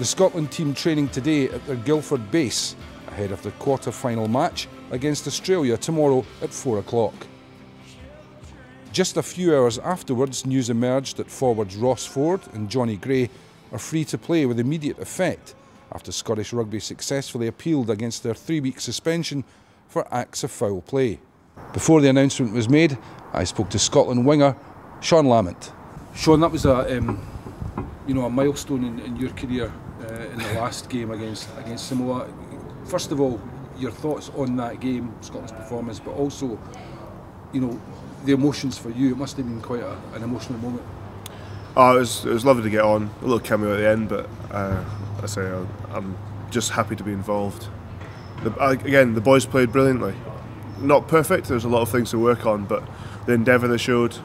The Scotland team training today at their Guildford base ahead of the quarter-final match against Australia tomorrow at 4 o'clock. Just a few hours afterwards, news emerged that forwards Ross Ford and Johnny Gray are free to play with immediate effect after Scottish Rugby successfully appealed against their 3-week suspension for acts of foul play. Before the announcement was made, I spoke to Scotland winger Sean Lamont. Sean, that was a milestone in your career in the last game against Samoa. First of all, your thoughts on that game, Scotland's performance, but also, the emotions for you. It must have been quite an emotional moment. Oh, it was lovely to get on. A little cameo at the end, but I'm just happy to be involved. Again, the boys played brilliantly. Not perfect, there's a lot of things to work on, but the endeavour they showed,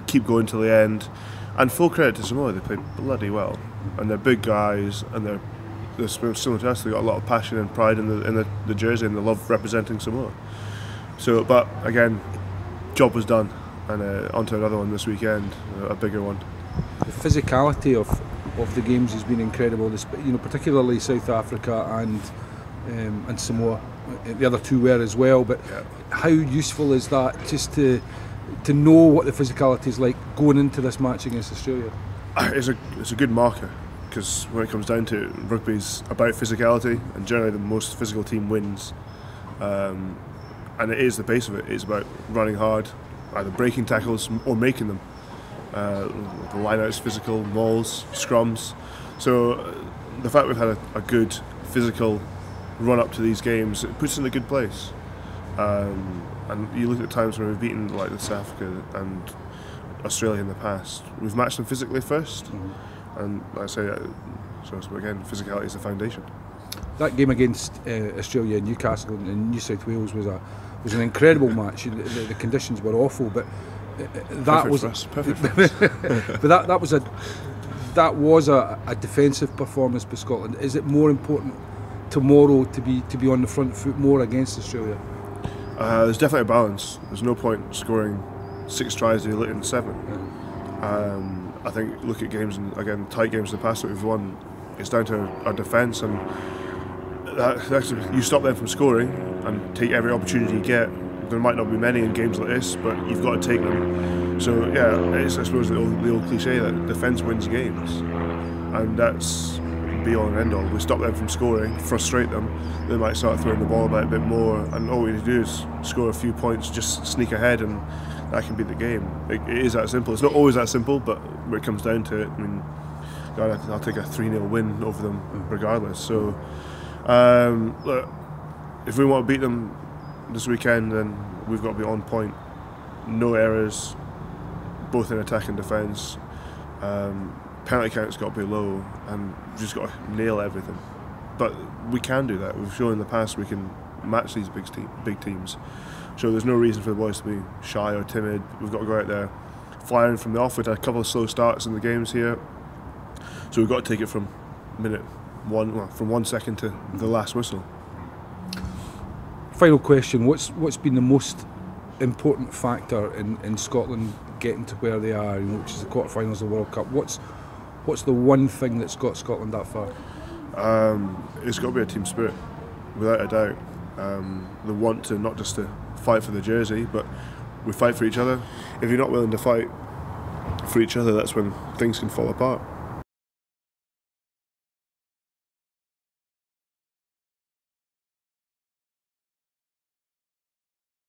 keep going till the end. And full credit to Samoa, they played bloody well. And they're big guys, and they're similar to us, they've got a lot of passion and pride in the jersey, and they love representing Samoa. So, but again, job was done, and on to another one this weekend, a bigger one. The physicality of the games has been incredible, particularly South Africa and Samoa. The other two were as well, but yeah. How useful is that just to know what the physicality is like going into this match against Australia? It's a good marker, because when it comes down to it, rugby's about physicality, and generally the most physical team wins. And it is the base of it. It's about running hard, either breaking tackles or making them. The line-out's physical, mauls, scrums. So the fact we've had a good physical run up to these games, it puts us in a good place. And you look at times when we've beaten like South Africa and Australia in the past, we've matched them physically first. And like I say, so again, physicality is the foundation. That game against Australia and Newcastle in New South Wales was an incredible match. The conditions were awful, but that was perfect for us. But that was a defensive performance by Scotland. Is it more important tomorrow to be on the front foot more against Australia? There's definitely a balance. There's no point scoring 6 tries if you're in 7. I think look at games, and again tight games in the past that we've won, it's down to our defence, and you stop them from scoring and take every opportunity you get. There might not be many in games like this, but you've got to take them. So yeah, it's, I suppose the old cliche that defence wins games, and that's be all and end all. We stop them from scoring, frustrate them, they might start throwing the ball about a bit more, and all we need to do is score a few points, just sneak ahead, and that can beat the game. It is that simple. It's not always that simple, but when it comes down to it, I mean, I'll take a 3-0 win over them regardless. So look, if we want to beat them this weekend, then we've got to be on point. No errors, both in attack and defence. Penalty count's got to be low, and we've just got to nail everything. But we can do that. We've shown in the past we can match these big teams. So there's no reason for the boys to be shy or timid. We've got to go out there firing from the off. We've had a couple of slow starts in the games here, so we've got to take it from minute 1, well, from 1 second to the last whistle. Final question: What's been the most important factor in Scotland getting to where they are, which is the quarterfinals of the World Cup? What's the one thing that's got Scotland that far? It's got to be a team spirit, without a doubt. The want to not just to fight for the jersey, but we fight for each other. If you're not willing to fight for each other, that's when things can fall apart.